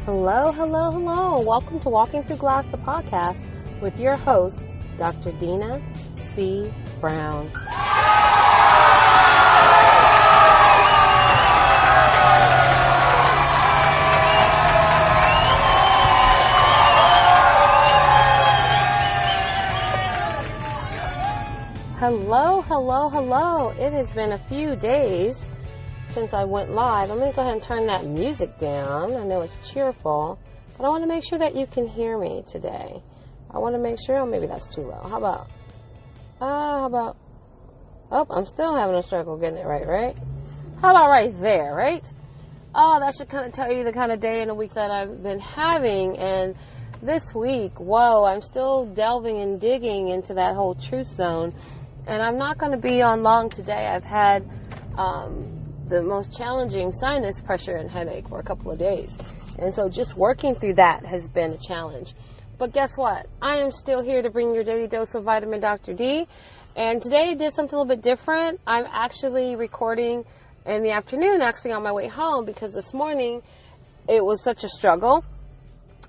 Hello, hello, hello. Welcome to Walking Through Glass, the podcast, with your host, Dr. Dina C. Brown. Hello, hello, hello. It has been a few days since I went live. I'm going to go ahead and turn that music down. I know it's cheerful, but I want to make sure that you can hear me today. I want to make sure, oh, maybe that's too low. How about, oh, I'm still having a struggle getting it right? How about right there, right? Oh, that should kind of tell you the kind of day and a week that I've been having. And this week, whoa, I'm still delving and digging into that whole truth zone. And I'm not going to be on long today. I've had the most challenging sinus pressure and headache for a couple of days. And so just working through that has been a challenge. But guess what? I am still here to bring your daily dose of vitamin Dr. D. And today I did something a little bit different. I'm actually recording in the afternoon, actually on my way home, because this morning it was such a struggle.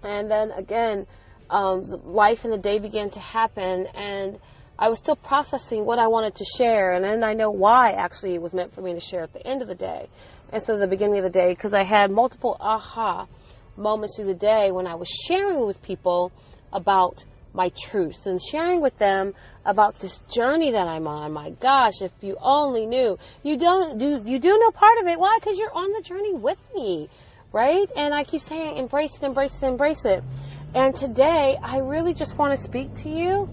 And then again, life in the day began to happen, and I was still processing what I wanted to share, and then I know why actually it was meant for me to share at the end of the day instead of the beginning of the day, because I had multiple aha moments through the day when I was sharing with people about my truths and sharing with them about this journey that I'm on. My gosh, if you only knew. You do know part of it. Why? Because you're on the journey with me, right? And I keep saying embrace it, embrace it, embrace it. And today I really just want to speak to you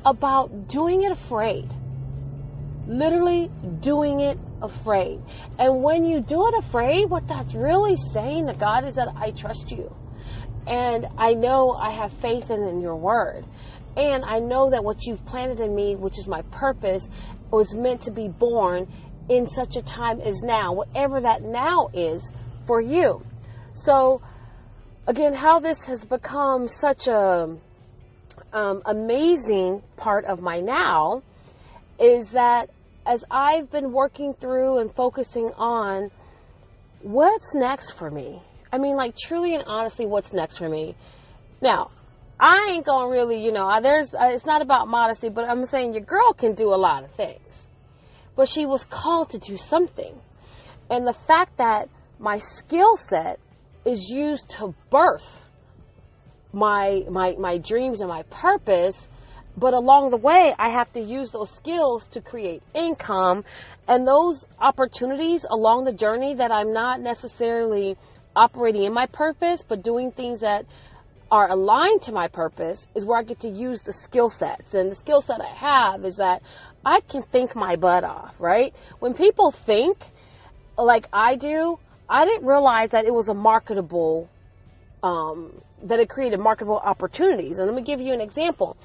about doing it afraid. Literally doing it afraid. And when you do it afraid, what that's really saying to God is that I trust you. And I know I have faith in your word. And I know that what you've planted in me, which is my purpose, was meant to be born in such a time as now, whatever that now is for you. So again, how this has become such a amazing part of my now is that as I've been working through and focusing on what's next for me. I mean, like truly and honestly, what's next for me? Now, I ain't gonna really, it's not about modesty, but I'm saying your girl can do a lot of things, but she was called to do something. And the fact that my skill set is used to birth my dreams and my purpose, but along the way, I have to use those skills to create income, and those opportunities along the journey that I'm not necessarily operating in my purpose, but doing things that are aligned to my purpose is where I get to use the skill sets. And the skill set I have is that I can think my butt off, right? When people think like I do, I didn't realize that it was a marketable that it created marketable opportunities. And let me give you an example.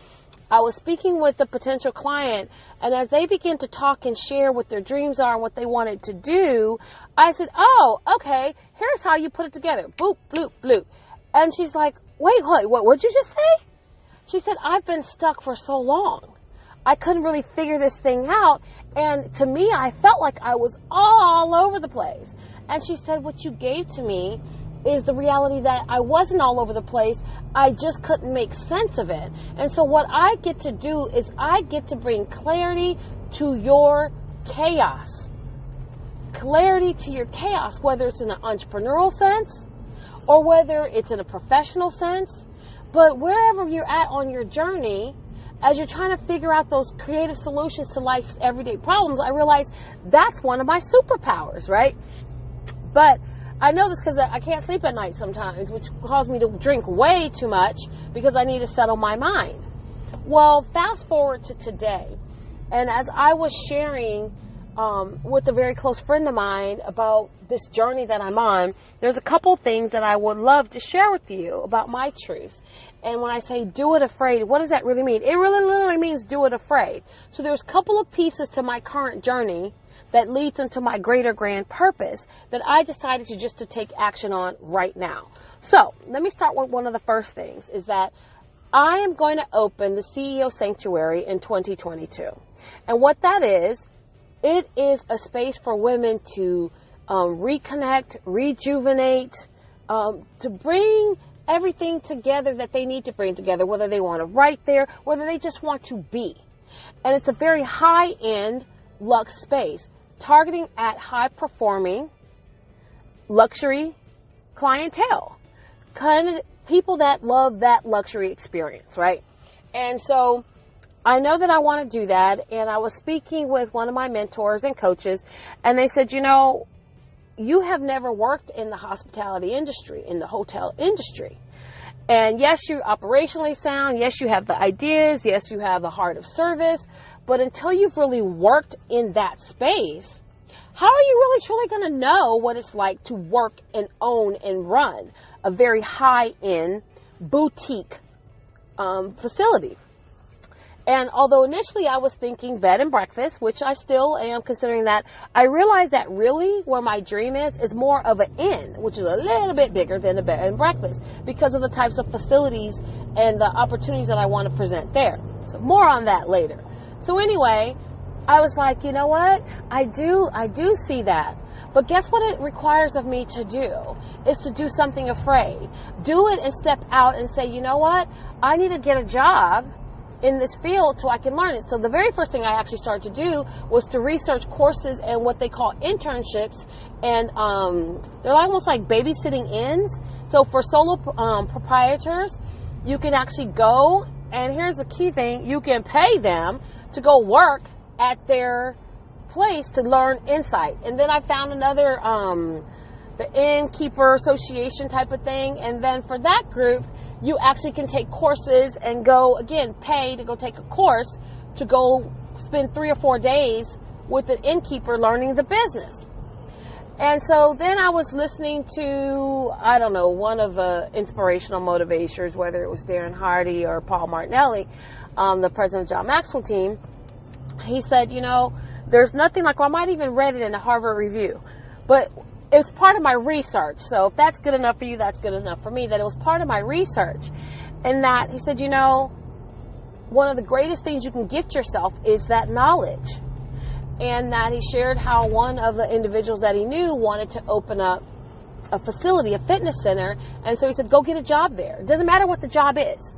I was speaking with a potential client, and as they began to talk and share what their dreams are and what they wanted to do, I said, oh, okay, here's how you put it together. Boop, bloop, bloop. And she's like, wait, what'd you just say? She said, I've been stuck for so long. I couldn't really figure this thing out. And to me, I felt like I was all over the place. And she said, what you gave to me is the reality that I wasn't all over the place. I just couldn't make sense of it. And so what I get to do is I get to bring clarity to your chaos. Clarity to your chaos, whether it's in an entrepreneurial sense or whether it's in a professional sense. But wherever you're at on your journey, as you're trying to figure out those creative solutions to life's everyday problems, I realize that's one of my superpowers, right? But I know this because I can't sleep at night sometimes, which caused me to drink way too much because I need to settle my mind. Well, fast forward to today. And as I was sharing with a very close friend of mine about this journey that I'm on, there's a couple things that I would love to share with you about my truths. And when I say do it afraid, what does that really mean? It really literally means do it afraid. So there's a couple of pieces to my current journey that leads into my greater grand purpose that I decided to take action on right now. So let me start with one of the first things is that I am going to open the CEO Sanctuary in 2022. And what that is, it is a space for women to reconnect, rejuvenate, to bring everything together that they need to bring together, whether they want to write there, whether they just want to be. And it's a very high-end luxe space, targeting at high-performing luxury clientele, kind of people that love that luxury experience, right? And so I know that I want to do that, and I was speaking with one of my mentors and coaches, and they said, you have never worked in the hospitality industry, in the hotel industry. And yes, you're operationally sound. Yes, you have the ideas. Yes, you have the heart of service. But until you've really worked in that space, how are you really truly going to know what it's like to work and own and run a very high-end boutique facility? And although initially I was thinking bed and breakfast, which I still am considering that, I realized that really where my dream is more of an inn, which is a little bit bigger than a bed and breakfast because of the types of facilities and the opportunities that I want to present there. So more on that later. So anyway, I was like, you know what? I do see that. But guess what it requires of me to do is to do something afraid. Do it and step out and say, you know what? I need to get a job in this field so I can learn it. So the very first thing I actually started to do was to research courses and what they call internships. And they're almost like babysitting inns. So for solo proprietors, you can actually go, and here's the key thing, you can pay them to go work at their place to learn insight. And then I found another, the Innkeeper Association type of thing. And then for that group, you actually can take courses and go, again, pay to go take a course to go spend 3 or 4 days with an innkeeper learning the business. And so then I was listening to, I don't know, one of the inspirational motivators, whether it was Darren Hardy or Paul Martinelli, the president of John Maxwell team. He said, there's nothing like, or I might even read it in a Harvard Review, but it's part of my research. So if that's good enough for you, that's good enough for me, that it was part of my research. And that he said, one of the greatest things you can gift yourself is that knowledge. And that he shared how one of the individuals that he knew wanted to open up a facility, a fitness center. And so he said, go get a job there. It doesn't matter what the job is.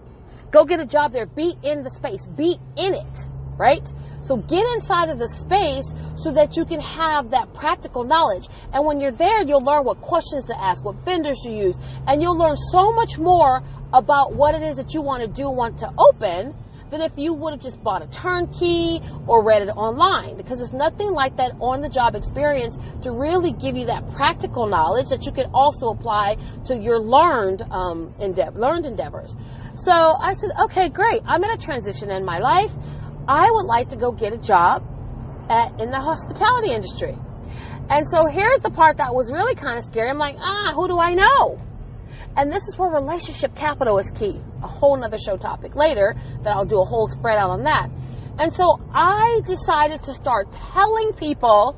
Go get a job there. Be in the space. Be in it, right? So get inside of the space so that you can have that practical knowledge. And when you're there, you'll learn what questions to ask, what vendors to use, and you'll learn so much more about what it is that you want to do, want to open, than if you would have just bought a turnkey or read it online. Because it's nothing like that on-the-job experience to really give you that practical knowledge that you can also apply to your learned endeavors. So I said, okay, great. I'm in a transition in my life. I would like to go get a job in the hospitality industry. And so here's the part that was really kind of scary. I'm like, who do I know? And this is where relationship capital is key. A whole nother show topic later that I'll do a whole spread out on that. And so I decided to start telling people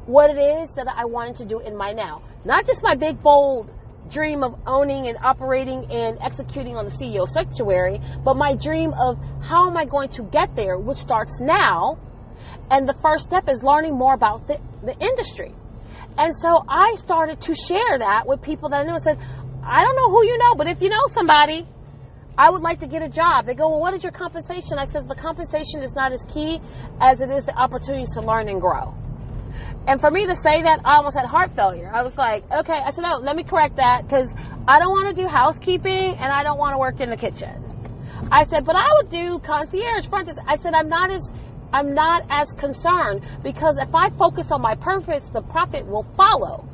what it is that I wanted to do in my now. Not just my big, bold dream of owning and operating and executing on the CEO sanctuary, but my dream of how am I going to get there, which starts now. And the first step is learning more about the industry. And so I started to share that with people that I knew and said, I don't know who you know, but if you know somebody, I would like to get a job. They go, well, what is your compensation? I said, the compensation is not as key as it is the opportunities to learn and grow. And for me to say that, I almost had heart failure. I was like, okay. I said, no, let me correct that, because I don't want to do housekeeping and I don't want to work in the kitchen. I said, but I would do concierge, front desk. I said, I'm not as concerned, because if I focus on my purpose, the profit will follow.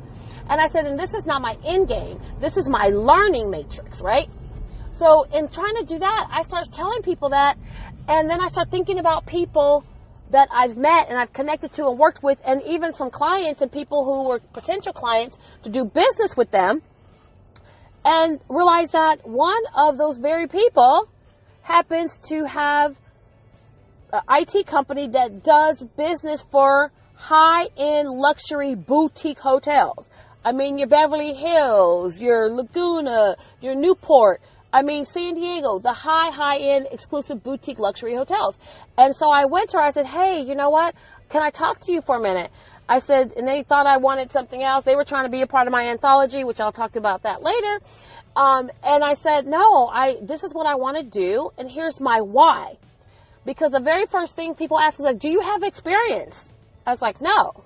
And I said, and this is not my end game. This is my learning matrix, right? So in trying to do that, I start telling people that, and then I start thinking about people that I've met and I've connected to and worked with, and even some clients and people who were potential clients to do business with them, and realize that one of those very people happens to have an IT company that does business for high-end luxury boutique hotels. I mean, your Beverly Hills, your Laguna, your Newport, San Diego, the high-end exclusive boutique luxury hotels. And so I went to her, I said, hey, you know what? Can I talk to you for a minute? I said, and they thought I wanted something else. They were trying to be a part of my anthology, which I'll talk about that later. And I said, no, this is what I want to do. And here's my why. Because the very first thing people ask is like, do you have experience? I was like, no.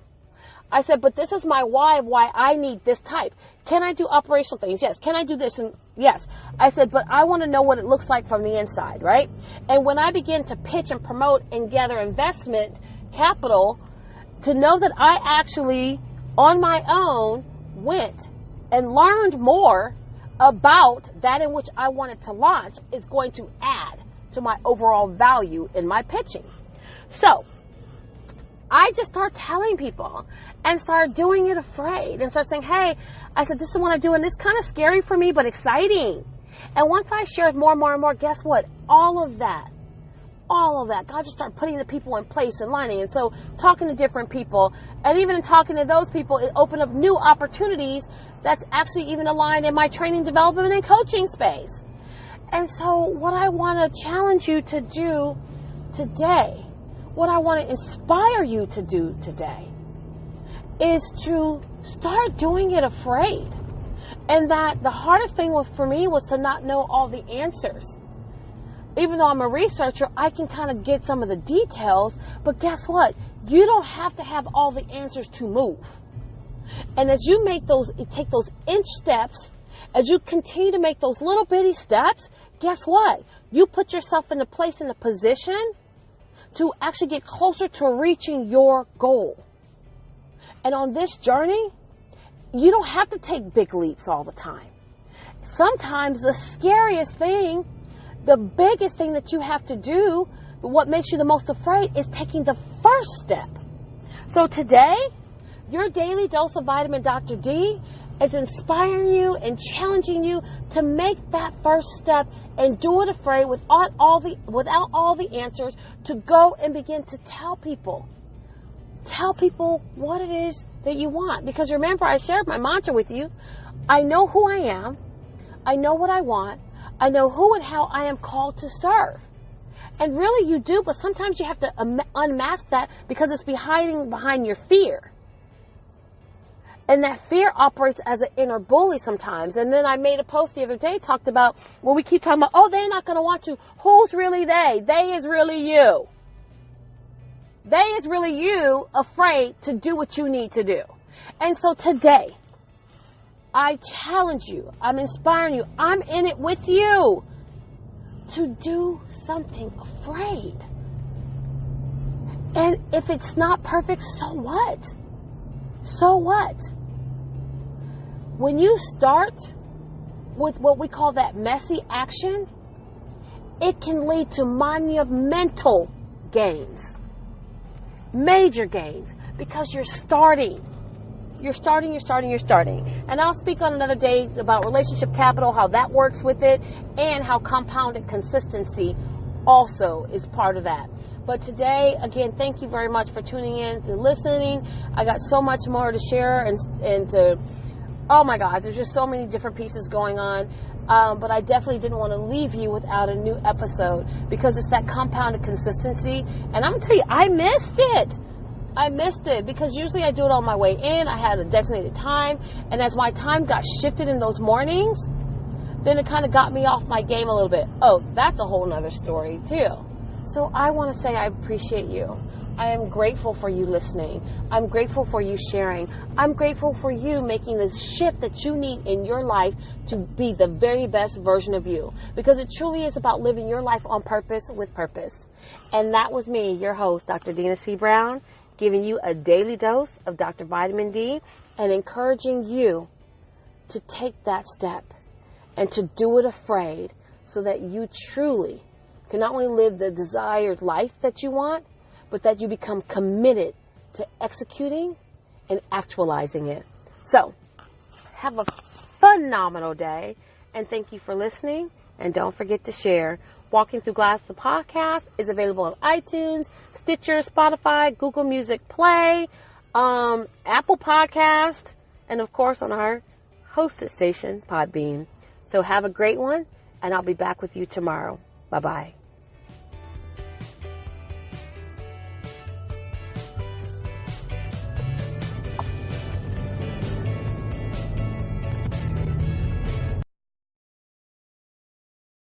I said, but this is my why of why I need this type. Can I do operational things? Yes. Can I do this? And yes. I said, but I want to know what it looks like from the inside, right? And when I begin to pitch and promote and gather investment capital, to know that I actually, on my own, went and learned more about that in which I wanted to launch is going to add to my overall value in my pitching. So I just start telling people and start doing it afraid and start saying, hey, I said, this is what I'm doing. It's kind of scary for me, but exciting. And once I shared more and more and more, guess what? All of that, God just started putting the people in place and lining. And so talking to different people, and even in talking to those people, it opened up new opportunities that's actually even aligned in my training, development, and coaching space. And so what I want to challenge you to do today, what I want to inspire you to do today, is to start doing it afraid. And that the hardest thing for me was to not know all the answers. Even though I'm a researcher, I can kind of get some of the details, but guess what? You don't have to have all the answers to move. And as you take those inch steps, as you continue to make those little bitty steps, guess what? You put yourself in a place, in a position to actually get closer to reaching your goal. And on this journey, you don't have to take big leaps all the time. Sometimes the scariest thing, the biggest thing that you have to do, what makes you the most afraid, is taking the first step. So today, your daily dose of vitamin Dr. D is inspiring you and challenging you to make that first step and do it afraid without all the answers, to go and begin to tell people what it is that you want. Because remember, I shared my mantra with you. I know who I am. I know what I want. I know who and how I am called to serve. And really you do, but sometimes you have to unmask that because it's hiding behind your fear. And that fear operates as an inner bully sometimes. And then I made a post the other day, talked about, well, we keep talking about, oh, they're not going to want you. Who's really they? They is really you. They is really you afraid to do what you need to do. And so today, I challenge you, I'm inspiring you, I'm in it with you to do something afraid. And if it's not perfect, so what? So what? When you start with what we call that messy action, it can lead to monumental gains. Major gains. Because you're starting. You're starting. And I'll speak on another day about relationship capital, how that works with it, and how compounded consistency also is part of that. But today, again, thank you very much for tuning in and listening. I got so much more to share and to, oh my God, there's just so many different pieces going on. But I definitely didn't want to leave you without a new episode because it's that compounded consistency. And I'm going to tell you, I missed it because usually I do it on my way in. I had a designated time. And as my time got shifted in those mornings, then it kind of got me off my game a little bit. Oh, that's a whole nother story too. So I want to say I appreciate you. I am grateful for you listening. I'm grateful for you sharing. I'm grateful for you making the shift that you need in your life to be the very best version of you. Because it truly is about living your life on purpose with purpose. And that was me, your host, Dr. Dina C. Brown, giving you a daily dose of Dr. Vitamin D and encouraging you to take that step and to do it afraid so that you truly can not only live the desired life that you want, but that you become committed to executing and actualizing it. So, have a phenomenal day, and thank you for listening, and don't forget to share. Walking Through Glass, the podcast, is available on iTunes, Stitcher, Spotify, Google Music Play, Apple Podcast, and of course on our hosted station, Podbean. So have a great one, and I'll be back with you tomorrow. Bye-bye.